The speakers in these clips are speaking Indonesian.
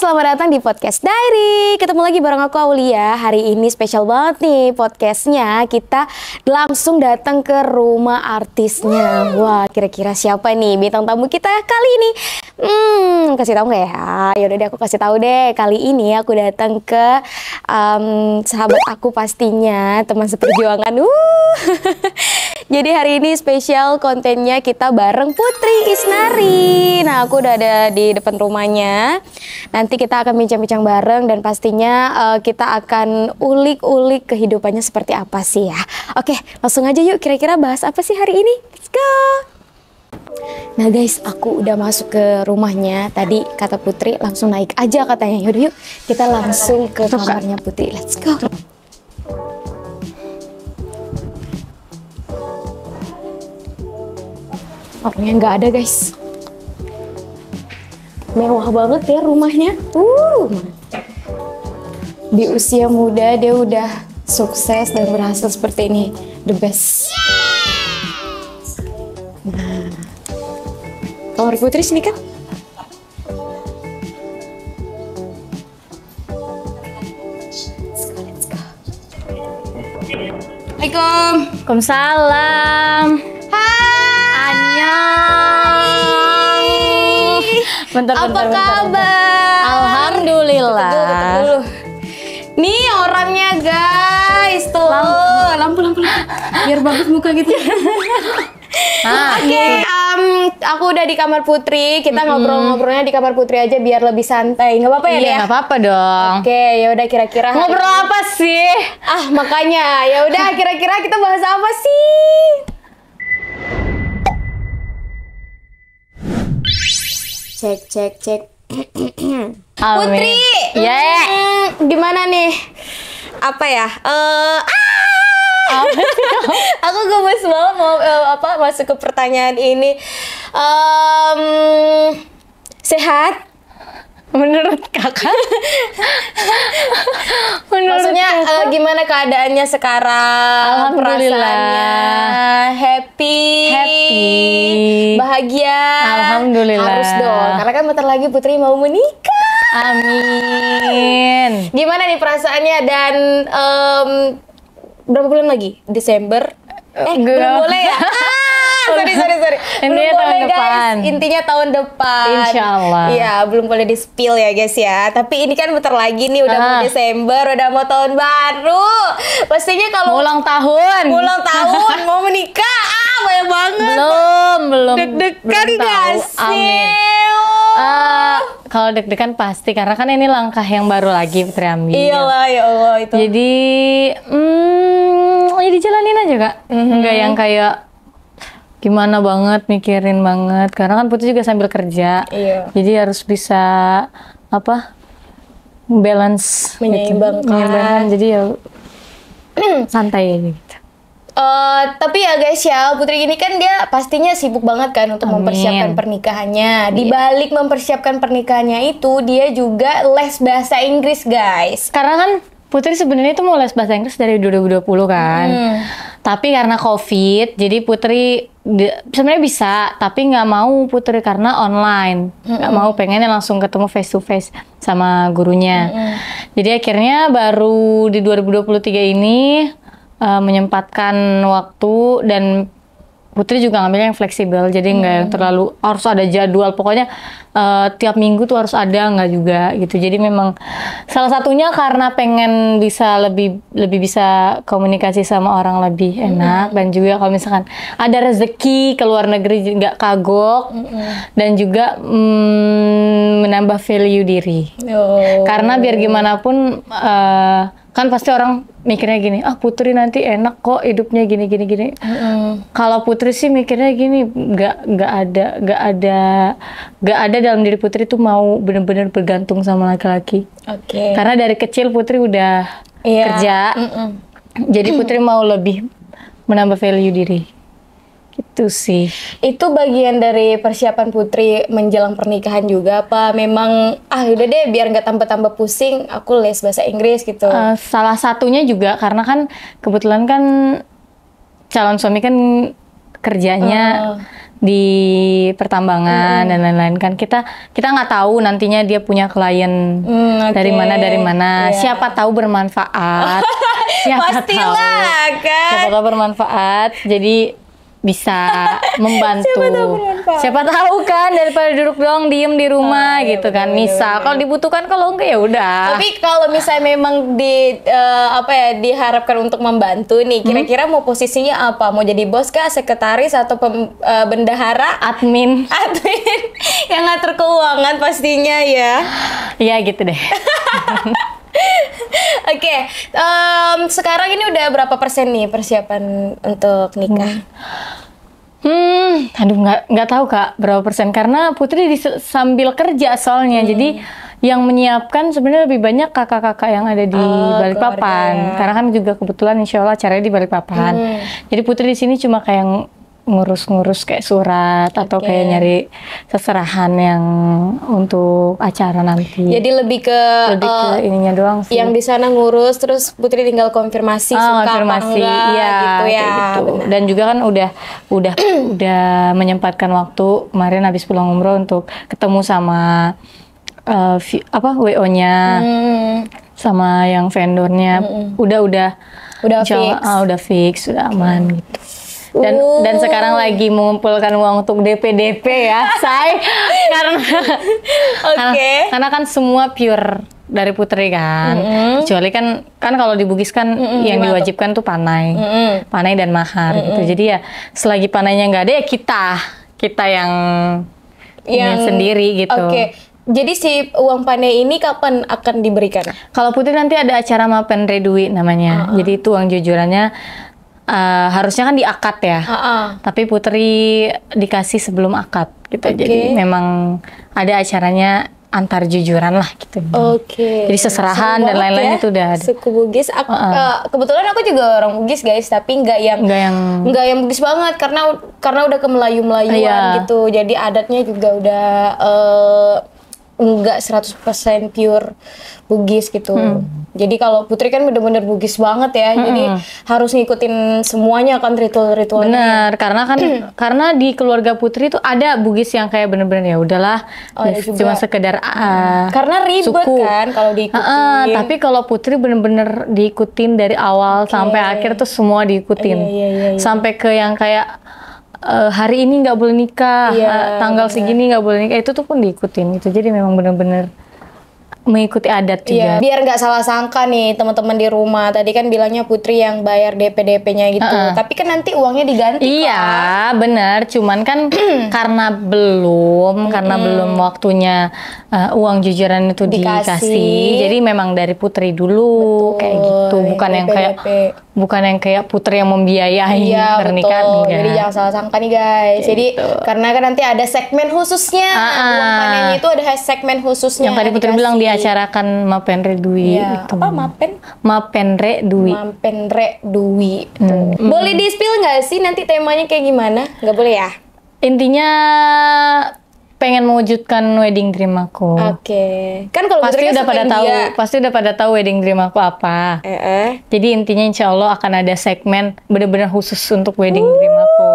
selamat datang di Podcast Diary. Ketemu lagi bareng aku Aulia. Hari ini spesial banget nih podcastnya. Kita langsung datang ke rumah artisnya. Wah, kira-kira siapa nih bintang tamu kita kali ini? Kasih tahu nggak ya? Yaudah deh, aku kasih tahu deh. Kali ini aku datang ke sahabat aku pastinya, teman seperjuangan. Jadi hari ini spesial kontennya kita bareng Putri Isnari. Nah, aku udah ada di depan rumahnya. Nanti kita akan bincang-bincang bareng dan pastinya kita akan ulik-ulik kehidupannya seperti apa sih ya. Oke, langsung aja yuk, kira-kira bahas apa sih hari ini? Let's go! Nah guys, aku udah masuk ke rumahnya. Tadi kata Putri langsung naik aja katanya. Yaudah yuk, kita langsung ke kamarnya Putri. Let's go! Orangnya nggak ada guys. Mewah banget ya rumahnya. Di usia muda dia udah sukses dan berhasil seperti ini. The best. Nah, kamar Putri sini kan? Assalamualaikum. Waalaikumsalam. Annyeong. Bentar, Apa kabar? Alhamdulillah. Bentar dulu. Nih orangnya guys, tuh. Lampu. Biar bagus muka gitu. Oke, aku udah di kamar Putri. Kita ngobrol-ngobrolnya di kamar Putri aja biar lebih santai. Nggak apa-apa ya? Iya, nggak apa-apa dong. Oke, ya udah kira-kira Ngobrol apa sih? makanya ya udah kira-kira kita bahas apa sih? Cek. Putri, gimana nih? Apa ya? Aku gemes banget mau masuk ke pertanyaan ini. Sehat? Menurut kakak? Maksudnya gimana keadaannya sekarang? Alhamdulillah. Perasaannya happy, bahagia. Alhamdulillah. Harus dong, karena kan bentar lagi Putri mau menikah. Amin. Gimana nih perasaannya dan berapa bulan lagi? Desember? Belum boleh ya? Sorry. Intinya tahun depan. Intinya tahun depan. Insya Allah. Iya, belum boleh di spill ya guys ya. Tapi ini kan bentar lagi nih, udah mau Desember, udah mau tahun baru. Pastinya kalau Ulang tahun, mau menikah, banyak banget. Belum. Deg-degan gak sih? Amin. Kalau deg-degan pasti, karena kan ini langkah yang baru lagi Putri ambil. Iyalah, ya Allah itu. Jadi, ya dijalanin aja Kak. Enggak yang kayak gimana banget, mikirin banget. Karena kan Putri juga sambil kerja. Iya. Jadi harus bisa balance, menyeimbangkan. Jadi ya santai aja gitu. Tapi ya guys ya, Putri ini kan dia pastinya sibuk banget kan untuk mempersiapkan pernikahannya. Di balik mempersiapkan pernikahannya itu, dia juga les bahasa Inggris guys. Karena kan Putri sebenarnya itu mau les bahasa Inggris dari 2020 kan. Tapi karena COVID, jadi Putri sebenarnya bisa, tapi nggak mau Putri karena online. Nggak mau, pengennya langsung ketemu face to face sama gurunya. Jadi akhirnya baru di 2023 ini menyempatkan waktu, dan Putri juga ngambil yang fleksibel, jadi nggak yang terlalu harus ada jadwal. Pokoknya tiap minggu tuh harus ada, nggak juga gitu. Jadi memang salah satunya karena pengen bisa lebih bisa komunikasi sama orang lebih enak, dan juga kalau misalkan ada rezeki ke luar negeri nggak kagok, dan juga menambah value diri. Karena biar gimana pun kan pasti orang mikirnya gini, Putri nanti enak kok hidupnya gini. Kalau Putri sih mikirnya gini, nggak ada dalam diri Putri tuh mau bener-bener bergantung sama laki-laki. Karena dari kecil Putri udah kerja, jadi Putri mau lebih menambah value diri. Itu sih. Itu bagian dari persiapan Putri menjelang pernikahan juga apa? Memang udah deh biar nggak tambah-tambah pusing, aku les bahasa Inggris gitu. Salah satunya juga karena kan kebetulan kan calon suami kan kerjanya di pertambangan dan lain-lain kan. Kita nggak tahu nantinya dia punya klien dari mana. Iya. Siapa tahu bermanfaat. Pastilah kan. Siapa tahu bermanfaat. Jadi bisa membantu. Siapa tahu kan, daripada duduk doang diem di rumah gitu kan. Misal kalau dibutuhkan, kalau enggak ya udah. Tapi kalau misalnya memang diharapkan untuk membantu nih, kira-kira mau posisinya apa? Mau jadi bos kah, sekretaris atau bendahara? Admin Yang ngatur keuangan pastinya ya. ya gitu deh. Oke, sekarang ini udah berapa persen nih persiapan untuk nikah? Aduh nggak tahu Kak berapa persen, karena Putri sambil kerja soalnya. Jadi yang menyiapkan sebenarnya lebih banyak kakak-kakak yang ada di Balikpapan. Keluarga. Karena kan juga kebetulan insya Allah acaranya di Balikpapan. Jadi Putri di sini cuma kayak ngurus-ngurus kayak surat atau kayak nyari seserahan yang untuk acara nanti. Jadi lebih ke ininya doang sih. yang di sana ngurus, terus Putri tinggal konfirmasi suka konfirmasi, apa enggak iya, gitu ya. kayak gitu. Benar. Dan juga kan udah menyempatkan waktu kemarin habis pulang umroh untuk ketemu sama WO-nya sama yang vendornya. Udah fix, udah aman gitu. Dan sekarang lagi mengumpulkan uang untuk DP ya, say. Karena kan semua pure dari Putri kan. Kecuali kan kalau di Bugis kan yang diwajibkan tuh panai dan mahar gitu. Jadi ya selagi panainya nggak ada ya kita yang sendiri gitu. Oke. Jadi si uang panai ini kapan akan diberikan? Kalau Putri nanti ada acara Mapen Redui namanya. Jadi itu uang jujurannya harusnya kan di akad ya. Tapi Putri dikasih sebelum akad gitu. Jadi memang ada acaranya antar jujuran lah gitu. Jadi seserahan dan lain-lain itu udah ada. Suku Bugis. Kebetulan aku juga orang Bugis guys, tapi nggak yang Bugis banget karena udah ke Melayu-Melayuan gitu. Jadi adatnya juga udah enggak 100% pure Bugis gitu. Jadi kalau Putri kan bener-bener Bugis banget ya. Jadi harus ngikutin semuanya kan ritual-ritualnya. Bener, karena di keluarga Putri tuh ada Bugis yang kayak bener-bener ya udahlah, cuma sekedar karena ribet suku. Kan kalau diikutin. Tapi kalau Putri bener-bener diikutin dari awal sampai akhir tuh semua diikutin. Sampai ke yang kayak hari ini nggak boleh nikah, tanggal segini nggak boleh nikah, itu tuh pun diikutin gitu. Jadi memang bener-bener mengikuti adat juga. Biar nggak salah sangka nih teman-teman di rumah. Tadi kan bilangnya Putri yang bayar DP-DP-nya gitu. Tapi kan nanti uangnya diganti. Iya, benar. Cuman kan karena belum waktunya uang jujuran itu dikasih. Jadi memang dari Putri dulu kayak gitu. Bukan yang kayak Putri yang membiayai pernikahan. Jadi jangan salah sangka nih guys. Jadi karena kan nanti ada segmen khususnya. Uang panennya itu ada segmen khususnya. Yang tadi Putri bilang diacarakan Mapen Redui itu. Apa Mapen? Mapen Redui. Boleh di-spill nggak sih nanti temanya kayak gimana? Nggak boleh ya? Intinya pengen mewujudkan wedding dream aku. Kan kalau pasti udah pada tahu wedding dream aku apa. Jadi intinya insya Allah akan ada segmen benar-benar khusus untuk wedding dream aku.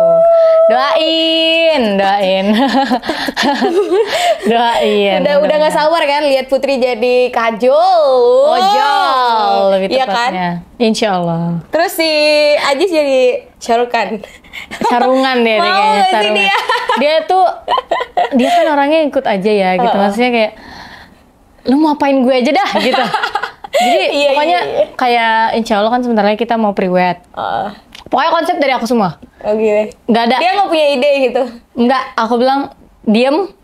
Doain. Udah nggak sabar kan lihat Putri jadi kajol. Ojol lebih tepatnya. Kan? Insya Allah. Terus si Ajis jadi Syarukan. Sarungan dia kayaknya, sarungan. Dia kan orangnya ikut aja ya gitu. Maksudnya kayak lu mau apain gue aja dah gitu. Jadi pokoknya kayak insya Allah kan sebentar lagi kita mau pre-wed. Pokoknya konsep dari aku semua. Nggak ada. Dia nggak punya ide gitu? Nggak, aku bilang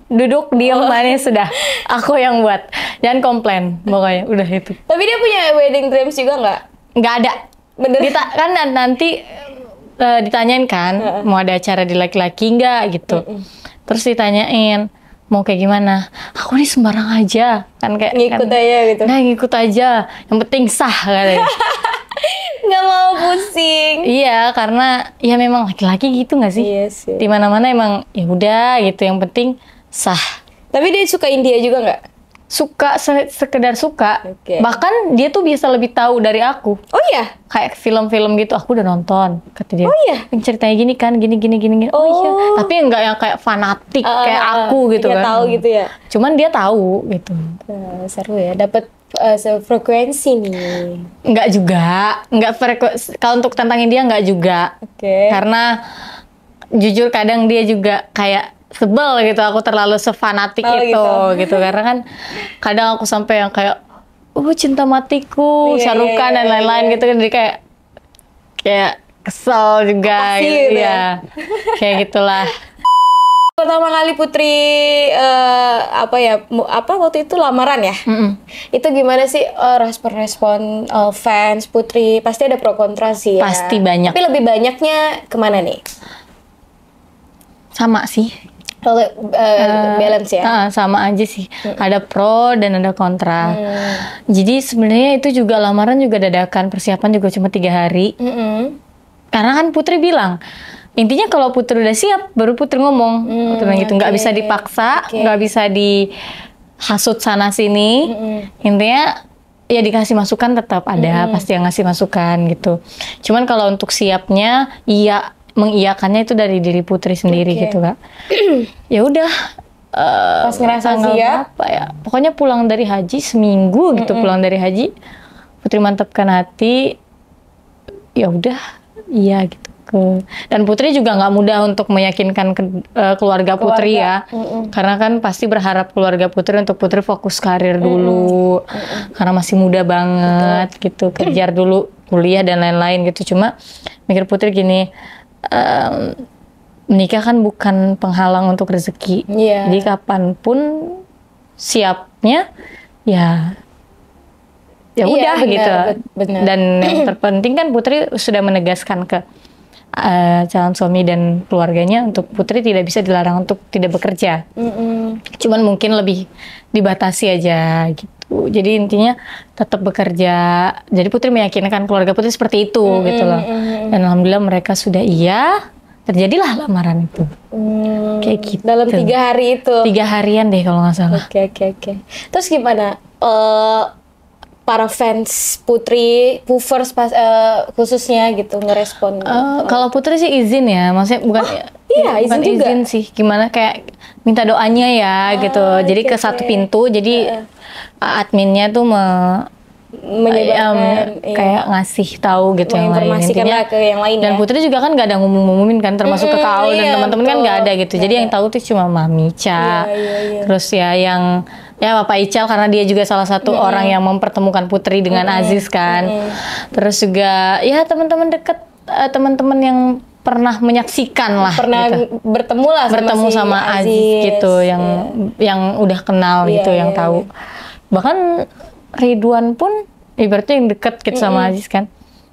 duduk manis sudah. Aku yang buat. Jangan komplain, pokoknya udah itu. Tapi dia punya wedding dreams juga nggak? Nggak ada. Bener? Kan nanti ditanyain kan, mau ada acara di laki-laki nggak gitu. Terus ditanyain, mau kayak gimana? Aku nih sembarang aja. Kan kayak ngikut aja gitu? Nah ngikut aja, yang penting sah katanya. Nggak mau pusing. Iya, karena ya memang laki-laki gitu nggak sih? Iya sih. Di mana-mana emang ya udah gitu, yang penting sah. Tapi dia suka India juga nggak? sekedar suka. Oke. Bahkan dia tuh bisa lebih tahu dari aku. Oh iya? Kayak film-film gitu, aku udah nonton, kata dia. Oh iya? Yang ceritanya gini kan, gini. Oh iya. Tapi enggak yang kayak fanatik kayak aku gitu dia kan. tahu gitu ya? Cuman dia tahu gitu. Seru ya, dapat sefrekuensi nih. Enggak juga, enggak kalau untuk tantangin dia enggak juga. Oke. Karena jujur kadang dia juga kayak sebel gitu, aku terlalu sefanatik itu gitu. Karena kan kadang aku sampai yang kayak cinta matiku, Syarukan dan lain-lain gitu kan, jadi kayak kesel juga gitu ya. Kayak gitulah. Pertama kali Putri waktu itu lamaran ya? Itu gimana sih respon fans Putri? Pasti ada pro kontra sih ya. Pasti banyak. Tapi lebih banyaknya kemana nih? Sama sih. Balance ya? Sama aja sih. Ada pro dan ada kontra. Jadi sebenarnya itu juga lamaran juga dadakan, persiapan juga cuma 3 hari. Karena kan Putri bilang, intinya kalau Putri udah siap, baru Putri ngomong. Putri bilang gitu, nggak bisa dipaksa, nggak bisa dihasut sana sini. Intinya ya dikasih masukan tetap ada, pasti yang ngasih masukan gitu. Cuman kalau untuk siapnya, mengiyakannya itu dari diri Putri sendiri gitu Kak. Ya udah. Pas ngerasa siap, apa ya? Pokoknya pulang dari haji seminggu gitu, pulang dari haji, Putri mantapkan hati. Ya udah, iya gitu. Dan Putri juga nggak mudah untuk meyakinkan keluarga Putri ya, karena kan pasti berharap keluarga Putri untuk Putri fokus karir dulu, karena masih muda banget gitu, kejar dulu kuliah dan lain-lain gitu. Cuma mikir Putri gini, menikah kan bukan penghalang untuk rezeki. Jadi kapanpun siapnya ya udah gitu. Benar. Dan yang terpenting kan Putri sudah menegaskan ke calon suami dan keluarganya untuk Putri tidak bisa dilarang untuk tidak bekerja. Cuman mungkin lebih dibatasi aja gitu. Jadi intinya tetap bekerja. Jadi Putri meyakinkan keluarga Putri seperti itu gitu loh. Dan alhamdulillah mereka sudah terjadilah lamaran itu. Kayak gitu. Dalam 3 hari itu. 3 harian deh kalau nggak salah. Oke. Terus gimana? Para fans Putri, Puffers khususnya gitu ngerespon. Kalau Putri sih izin ya, maksudnya bukan izin juga. Izin sih, gimana kayak minta doanya ya gitu. Jadi ke satu pintu, jadi adminnya tuh menyebarkan, kayak ngasih tahu gitu yang lain intinya. Ke yang lain dan ya. Putri juga kan nggak ada ngumumin kan, termasuk ke Kau dan teman-teman kan nggak ada gitu. Jadi yang tahu tuh cuma Mami Ica, terus ya yang Bapak Ical karena dia juga salah satu orang yang mempertemukan Putri dengan Aziz kan. Terus juga ya teman-teman dekat, teman-teman yang pernah menyaksikan lah, gitu. bertemu sama Aziz gitu, yang udah kenal gitu, yang tahu. Bahkan Ridwan pun ibaratnya yang deket gitu sama Aziz kan.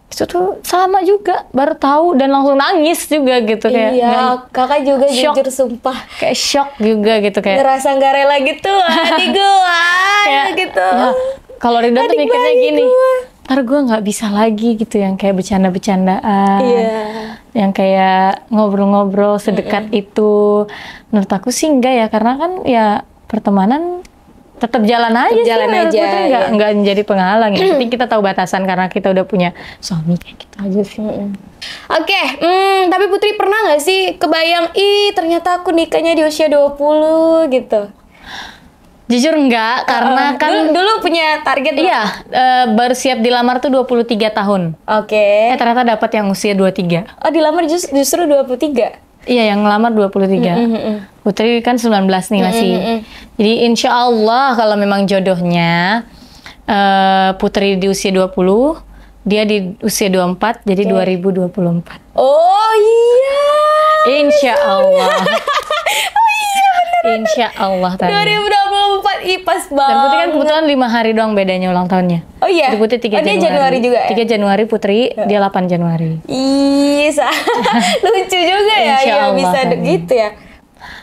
Itu tuh sama juga, baru tahu dan langsung nangis juga gitu kayak. Iya, kakak juga shock, jujur sumpah. Kayak shock juga gitu kayak. Ngerasa nggak rela gitu, adik gue gitu. Ya, kalau Ridwan tuh mikirnya gini, ntar gue nggak bisa lagi gitu, yang kayak bercanda-bercandaan, yang kayak ngobrol-ngobrol sedekat itu. Menurut aku sih enggak ya, karena kan ya pertemanan tetap jalan aja nggak menjadi penghalang. Yang penting kita tahu batasan karena kita udah punya suami, kayak gitu aja sih. Oke, tapi Putri pernah nggak sih kebayang, ternyata aku nikahnya di usia 20 gitu? Jujur enggak, karena kan dulu punya target. Iya, baru siap dilamar tuh 23 tahun. Oke. Ternyata dapat yang usia 23. Oh, dilamar justru 23. Iya, yang ngelamar 23. Putri kan 19 nih masih. Jadi insya Allah kalau memang jodohnya Putri di usia 20, dia di usia 24, jadi 2024. Oh iya. Insya Allah. Oh iya benar. Insya Allah tadi. 2024, pas banget. Dan Putri kan kebetulan 5 hari doang bedanya ulang tahunnya. Oh iya. Jadi Putri 3 Januari. Dia Januari juga ya? 3 Januari Putri, dia 8 Januari. Lucu juga ya, bisa gitu ya.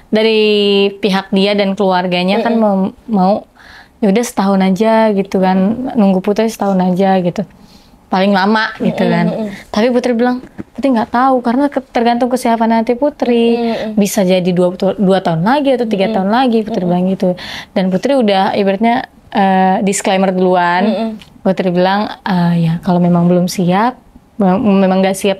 Dari pihak dia dan keluarganya kan mau ya udah setahun aja gitu kan, nunggu Putri setahun aja gitu. paling lama gitu kan. Tapi Putri bilang, Putri nggak tahu karena tergantung kesiapan nanti Putri. Bisa jadi 2 tahun lagi atau 3 tahun lagi, Putri bilang gitu. Dan Putri udah ibaratnya disclaimer duluan. Putri bilang, ya kalau memang belum siap, memang nggak siap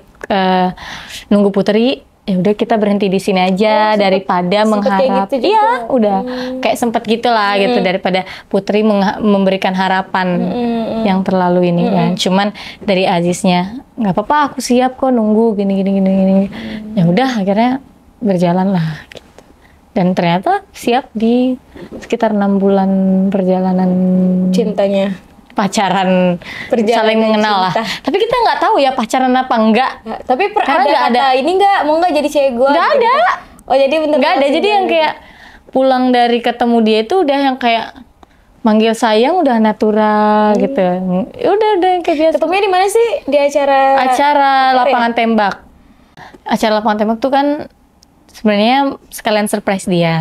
nunggu Putri, ya udah kita berhenti di sini aja daripada mengharap. Gitu iya, udah kayak sempet gitulah gitu daripada Putri memberikan harapan yang terlalu ini kan. Cuman dari Aziznya, nggak apa-apa, aku siap kok nunggu gini. Ya udah akhirnya berjalan lah. Gitu. Dan ternyata siap di sekitar 6 bulan perjalanan cintanya. Pacaran, saling mengenal lah. Tapi kita nggak tahu ya pacaran apa enggak. Ya, tapi ada ini nggak mau nggak jadi cewek gue? Nggak ada. Oh jadi bener. Nggak ada. Jadi yang kayak pulang dari ketemu dia itu udah yang kayak manggil sayang udah natural gitu. Udah yang kayak biasa. Ketemunya di mana sih? Di acara lapangan tembak. Acara lapangan tembak tuh kan sebenarnya sekalian surprise dia.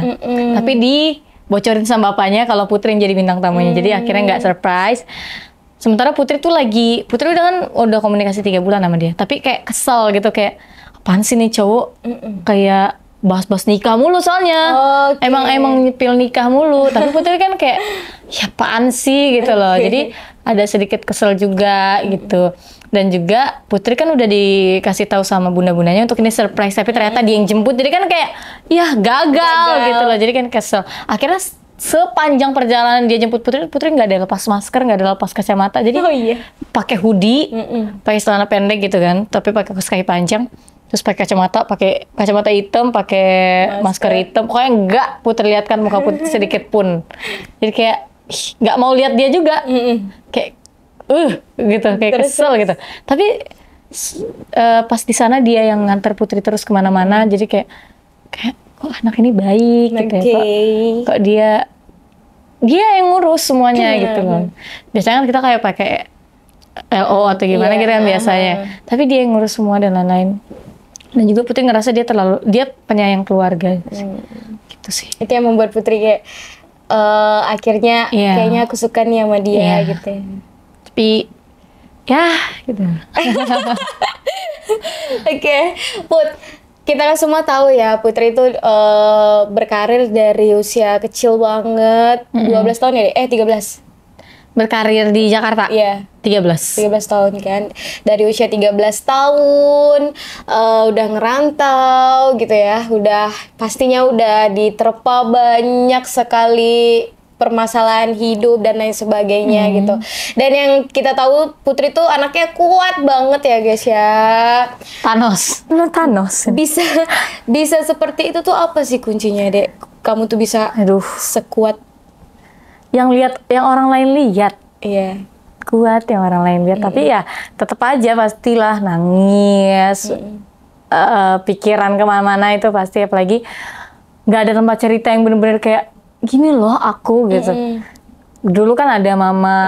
Tapi bocorin sama bapaknya kalau Putri yang jadi bintang tamunya. Jadi akhirnya nggak surprise. Sementara Putri udah komunikasi 3 bulan sama dia. Tapi kayak kesel gitu, kayak apaan sih nih cowok kayak bahas-bahas nikah mulu soalnya. Emang nyepil nikah mulu. Tapi Putri kan kayak ya apaan sih gitu loh. Jadi ada sedikit kesel juga gitu. Dan juga Putri kan udah dikasih tahu sama bunda-bundanya untuk ini surprise, tapi ternyata dia yang jemput. Jadi kan kayak ya gagal gitu loh. Jadi kan kesel. Akhirnya sepanjang perjalanan dia jemput Putri nggak ada lepas masker, nggak ada lepas kacamata. Jadi pakai hoodie, pakai celana pendek gitu kan, tapi pakai kaos kaki panjang. Terus pakai kacamata hitam, pakai masker hitam. Pokoknya enggak Putri lihat kan muka Putri sedikit pun. Jadi kayak nggak mau lihat dia juga. Kayak gitu, kayak kesel gitu. Tapi pas di sana dia yang nganter Putri terus kemana-mana. Jadi kayak kok anak ini baik gitu ya. Kok dia yang ngurus semuanya gitu loh. Biasanya kan kita kayak pakai LO atau gimana gitu kan biasanya. Tapi dia yang ngurus semua dan lain-lain. Dan juga Putri ngerasa dia penyayang keluarga. Gitu sih. Itu yang membuat Putri kayak akhirnya kayaknya aku suka nih sama dia gitu. Tapi ya gitu. Oke, Put, kita kan semua tahu ya Putri itu berkarir dari usia kecil banget, 12 tahun ya? 13. Berkarir di Jakarta? Iya. 13 tahun kan. Dari usia 13 tahun udah ngerantau gitu ya. Pastinya udah diterpa banyak sekali permasalahan hidup dan lain sebagainya gitu. Dan yang kita tahu Putri tuh anaknya kuat banget ya guys ya. Thanos. Bisa seperti itu tuh apa sih kuncinya, Dek? Kamu tuh bisa sekuat yang orang lain lihat. Iya. Kuat yang orang lain lihat, tapi ya tetap aja pastilah nangis. Pikiran kemana-mana itu pasti, apalagi nggak ada tempat cerita yang bener-bener kayak gini loh aku gitu. Dulu kan ada mama,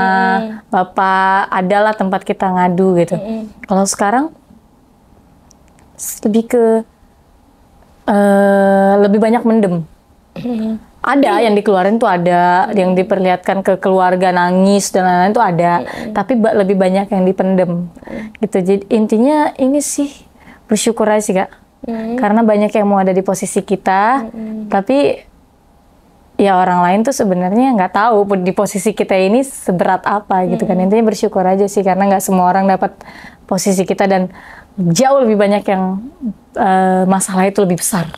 bapak, adalah tempat kita ngadu gitu. Kalau sekarang lebih ke lebih banyak mendem. Ada yang dikeluarin tuh, ada yang diperlihatkan ke keluarga, nangis dan lain-lain tuh ada, tapi lebih banyak yang dipendem gitu. Jadi intinya ini sih bersyukur aja sih Kak, karena banyak yang mau ada di posisi kita, tapi ya orang lain tuh sebenarnya nggak tahu di posisi kita ini seberat apa gitu kan. Intinya bersyukur aja sih, karena nggak semua orang dapat posisi kita dan jauh lebih banyak yang masalah itu lebih besar.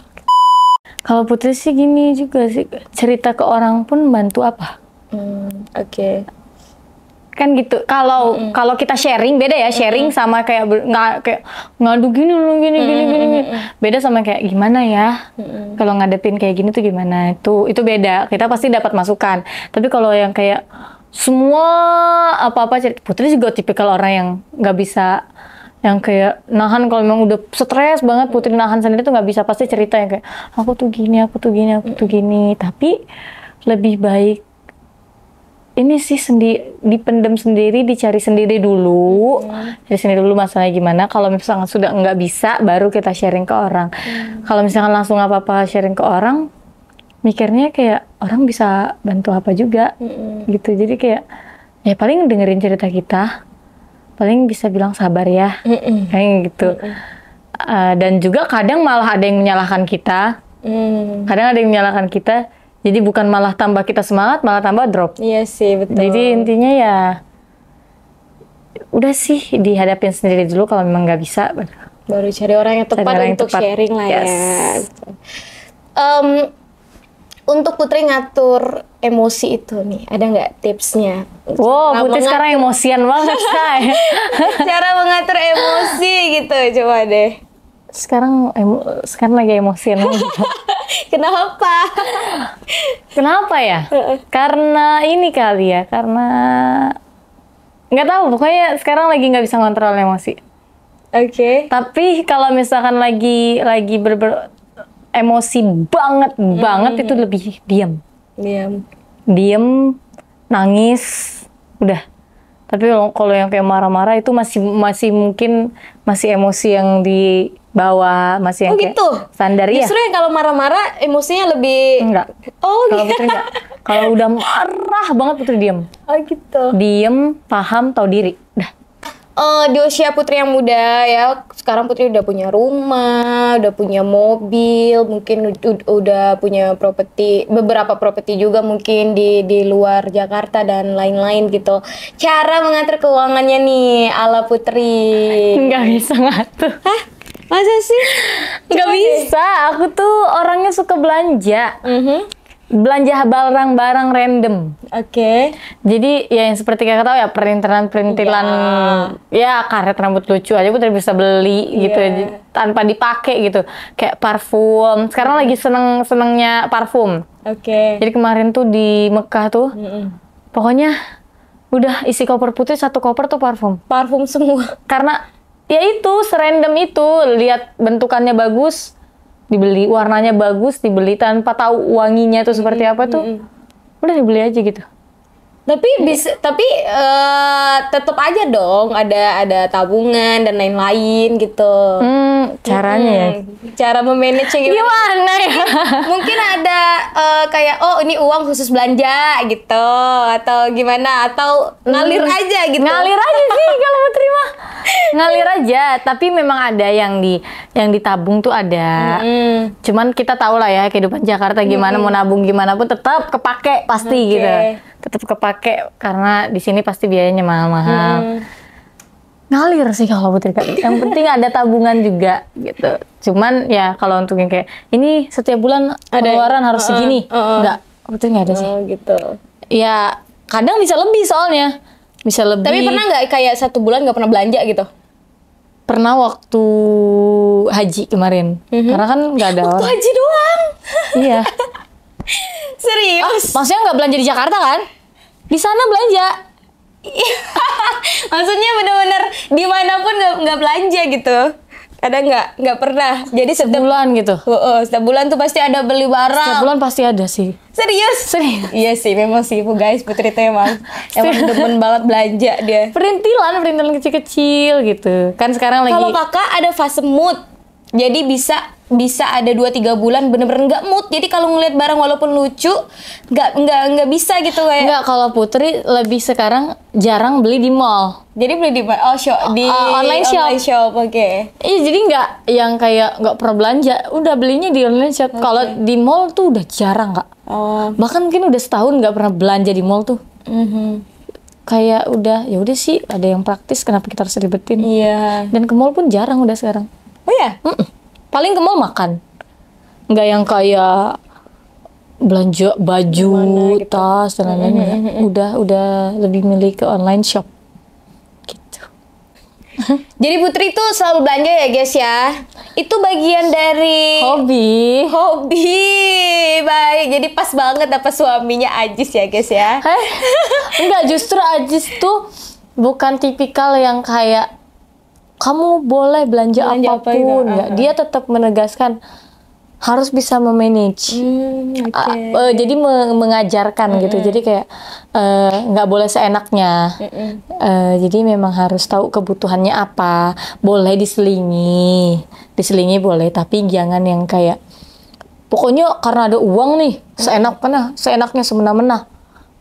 Kalau Putri sih gini juga sih, cerita ke orang pun bantu apa? Oke. Kan gitu. Kalau kita sharing beda ya, sharing sama kayak ngadu gini loh, gini. Beda sama kayak gimana ya? Kalau ngadepin kayak gini tuh gimana? Itu beda. Kita pasti dapat masukan. Tapi kalau yang kayak semua apa-apa cerita, Putri juga tipikal orang yang nggak bisa yang kayak nahan. Kalau memang udah stres banget, Putri nahan sendiri tuh nggak bisa, pasti cerita yang kayak aku tuh gini. Tapi lebih baik ini sih dipendam sendiri, dicari sendiri dulu. Cari sendiri dulu masalahnya gimana. Kalau misalnya sudah nggak bisa, baru kita sharing ke orang. Kalau misalkan langsung apa-apa sharing ke orang, mikirnya kayak orang bisa bantu apa juga gitu. Jadi kayak ya paling dengerin cerita kita, paling bisa bilang sabar ya, kayak gitu. Dan juga kadang malah ada yang menyalahkan kita, jadi bukan malah tambah kita semangat, malah tambah drop. Iya sih, betul. Jadi intinya ya udah sih dihadapin sendiri dulu, kalau memang nggak bisa baru cari orang yang tepat untuk sharing lah ya. Untuk Putri ngatur emosi itu nih, ada nggak tipsnya? Wow, Putri sekarang emosian banget, Say. Cara mengatur emosi gitu, coba deh. Sekarang lagi emosian. Kenapa? Kenapa ya? Karena ini kali ya, karena nggak tahu. Pokoknya sekarang lagi nggak bisa ngontrol emosi. Oke. Tapi kalau misalkan lagi emosi banget itu lebih diam, nangis, udah. Tapi kalau yang kayak marah-marah itu masih mungkin masih emosi yang di bawah, masih yang kayak gitu? Standar ya. Justru yang kalau marah-marah emosinya lebih enggak. Oh, kalau Putri enggak. Kalau udah marah banget Putri diam. Oh gitu. Diem, paham, tahu diri. Udah. Di usia Putri yang muda ya, sekarang Putri udah punya rumah, udah punya mobil, mungkin udah punya beberapa properti juga mungkin di luar Jakarta dan lain-lain gitu. Cara mengatur keuangannya nih ala Putri. Nggak bisa ngatur. Hah? Masa sih? Nggak bisa. Aku tuh orangnya suka belanja. Belanja barang-barang random. Oke. Jadi ya yang seperti kakak tahu ya, perintilan ya karet rambut lucu aja Putri bisa beli gitu tanpa dipakai gitu. Kayak parfum. Sekarang lagi senengnya parfum. Oke. Jadi kemarin tuh di Mekah tuh, pokoknya udah isi koper Putri, satu koper tuh parfum. Parfum semua. Karena ya itu serandom itu, lihat bentukannya bagus dibeli, warnanya bagus dibeli, tanpa tahu wanginya tuh seperti apa tuh, udah dibeli aja gitu. Tapi tetap aja dong ada tabungan dan lain-lain gitu. Caranya ya. Cara memanage gimana ya? Mungkin ada kayak ini uang khusus belanja gitu, atau gimana, atau ngalir aja gitu. Ngalir aja sih kalau mau terima. Ngalir aja, tapi memang ada yang ditabung tuh ada. Cuman kita tahu lah ya kehidupan Jakarta gimana, mau nabung gimana pun tetap kepake pasti gitu. Tetap kepake karena di sini pasti biayanya mahal-mahal. Ngalir sih kalau Putri. Yang penting ada tabungan juga gitu. Cuman ya kalau untuk yang kayak ini setiap bulan pengeluaran harus segini, enggak, Putri nggak ada sih. Gitu. Ya kadang bisa lebih soalnya. Bisa lebih. Tapi pernah nggak kayak 1 bulan nggak pernah belanja gitu? Pernah waktu haji kemarin. Karena kan nggak ada waktu haji doang? Iya. Serius? Maksudnya nggak belanja di Jakarta kan? Di sana belanja. Maksudnya bener-bener dimanapun nggak belanja gitu? Ada nggak pernah? Jadi setiap bulan gitu? Setiap bulan tuh pasti ada beli barang. Setiap bulan pasti ada sih. Serius? Iya sih, memang sih guys, Putri tuh emang demen banget belanja dia. Perintilan kecil-kecil gitu. Kan sekarang lagi. Kalau kakak ada fase mood, jadi bisa ada 2-3 bulan bener-bener nggak mood. Jadi kalau ngeliat barang walaupun lucu, nggak bisa gitu kayak. Nggak, kalau Putri lebih sekarang jarang beli di mall. Jadi beli di online shop. Oke. Iya, jadi nggak yang kayak nggak pernah belanja, udah belinya di online shop. Kalau di mall tuh udah jarang Kak. Bahkan mungkin udah setahun nggak pernah belanja di mall tuh. Kayak udah ya udah sih, ada yang praktis, kenapa kita harus ribetin? Iya. Dan ke mall pun jarang udah sekarang. Oh ya? Paling ke mall makan. Nggak yang kayak belanja baju, gitu. Tas dan lain-lain. Udah lebih milih ke online shop. Gitu. Jadi Putri tuh selalu belanja ya guys ya. Itu bagian dari hobi. Baik. Jadi pas banget apa suaminya Ajis ya guys ya. Enggak, justru Ajis tuh bukan tipikal yang kayak kamu boleh belanja apapun. Dia tetap menegaskan harus bisa memanage. Jadi mengajarkan gitu. Jadi kayak nggak boleh seenaknya. Jadi memang harus tahu kebutuhannya apa. Boleh diselingi boleh, tapi jangan yang kayak pokoknya karena ada uang nih seenaknya semena-mena.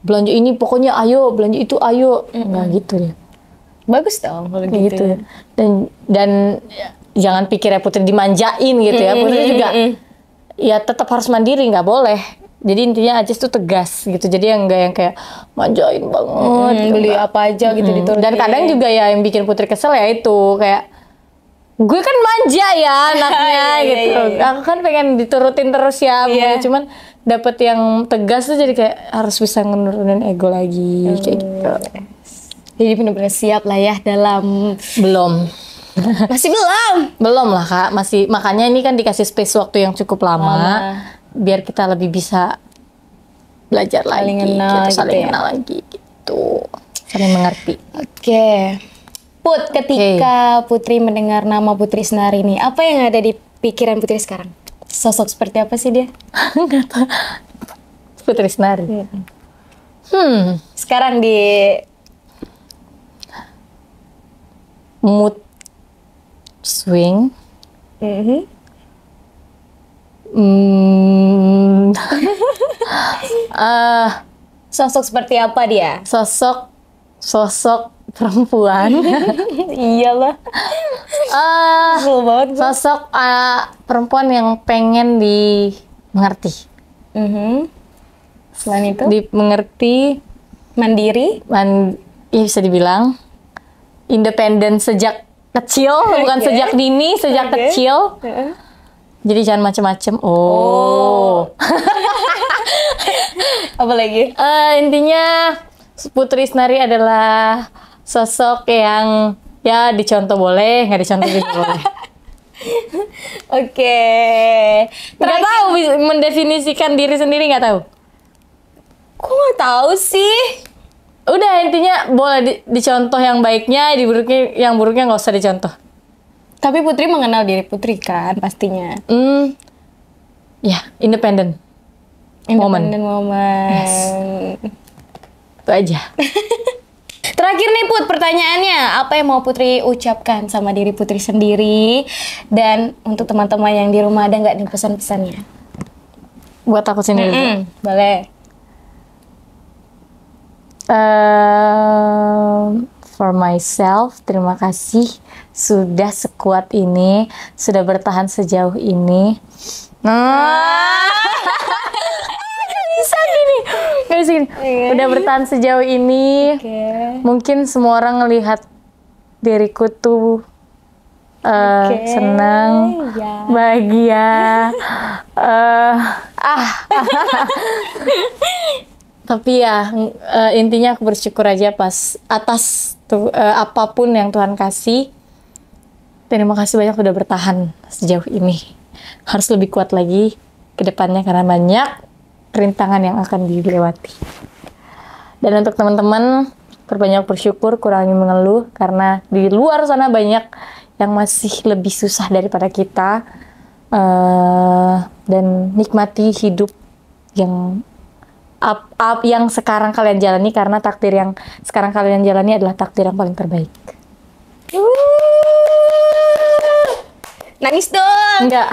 Belanja ini pokoknya ayo, belanja itu ayo. Nggak gitu ya. Bagus dong kalau gitu. gitu. Dan jangan pikirnya Putri dimanjain gitu ya. Putri juga ya tetap harus mandiri, nggak boleh. Jadi intinya Ajes tuh tegas gitu. Jadi yang nggak yang kayak manjain banget. Beli apa aja gitu diturutin. Dan kadang juga ya yang bikin Putri kesel ya itu kayak gue kan manja ya anaknya gitu. Aku kan pengen diturutin terus ya. Cuman dapet yang tegas tuh jadi kayak harus bisa nurunin ego lagi kayak gitu. Jadi benar-benar siap lah ya dalam Belum. masih belum. Belum lah Kak, masih makanya ini kan dikasih space waktu yang cukup lama biar kita lebih bisa belajar Saling lagi, kenal kita saling gitu ya. kenal lagi gitu. Saling mengerti. Oke. Put, ketika Putri mendengar nama Putri Senari ini, apa yang ada di pikiran Putri sekarang? Sosok seperti apa sih dia? Enggak tahu. Putri Senari. Sekarang di Mood swing. sosok seperti apa dia? Sosok perempuan. Iyalah. Betul banget. Sosok perempuan yang pengen dimengerti. Selain itu? Dimengerti, Mandiri? ya bisa dibilang independen sejak kecil, bukan sejak dini, sejak kecil. Jadi jangan macem-macem. Apa lagi? Intinya Putri Senari adalah sosok yang ya dicontoh boleh, nggak dicontoh juga boleh. Oke. Nggak tahu mendefinisikan diri sendiri, nggak tahu. Kok nggak tahu sih? Udah intinya boleh dicontoh yang baiknya, yang buruknya nggak usah dicontoh. Tapi Putri mengenal diri Putri kan pastinya. Ya independen. Independent woman. Yes. Itu aja. Terakhir nih Put, pertanyaannya, apa yang mau Putri ucapkan sama diri Putri sendiri? Dan untuk teman-teman yang di rumah, ada nggak nih pesan-pesannya? Buat aku sendiri. Boleh. For myself, terima kasih sudah sekuat ini, sudah bertahan sejauh ini. Gak bisa gini. Udah bertahan sejauh ini. Mungkin semua orang ngelihat diriku tuh senang, bahagia. Tapi ya intinya aku bersyukur aja atas apapun yang Tuhan kasih. Terima kasih banyak udah bertahan sejauh ini. Harus lebih kuat lagi ke depannya karena banyak rintangan yang akan dilewati. Dan untuk teman-teman, perbanyak bersyukur, kurangi mengeluh karena di luar sana banyak yang masih lebih susah daripada kita. Dan nikmati hidup yang yang sekarang kalian jalani karena takdir yang sekarang kalian jalani adalah takdir yang paling terbaik. Nangis dong. Enggak.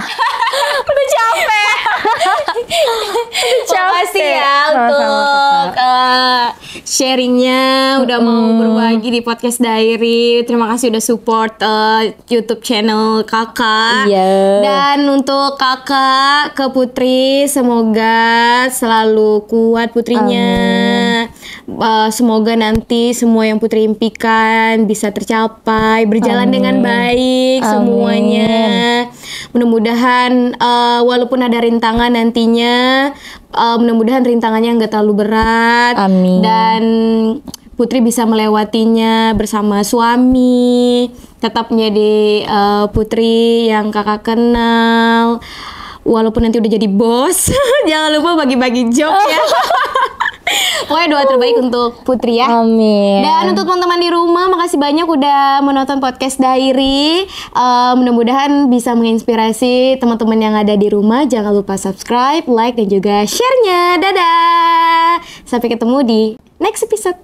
Udah capek. Terima kasih ya untuk sharingnya, udah mau berbagi di podcast Diary. Terima kasih udah support YouTube channel kakak. Dan untuk kakak ke Putri, semoga selalu kuat Putrinya. Semoga nanti semua yang Putri impikan bisa tercapai, berjalan dengan baik semuanya. Mudah-mudahan walaupun ada rintangan nantinya, mudah-mudahan rintangannya nggak terlalu berat. Dan Putri bisa melewatinya bersama suami, tetap menjadi putri yang kakak kenal. Walaupun nanti udah jadi bos, jangan lupa bagi-bagi job ya. Pokoknya doa terbaik untuk Putri ya. Amin. Dan untuk teman-teman di rumah, makasih banyak udah menonton podcast Diary. Mudah-mudahan bisa menginspirasi teman-teman yang ada di rumah. Jangan lupa subscribe, like, dan juga share-nya. Dadah. Sampai ketemu di next episode.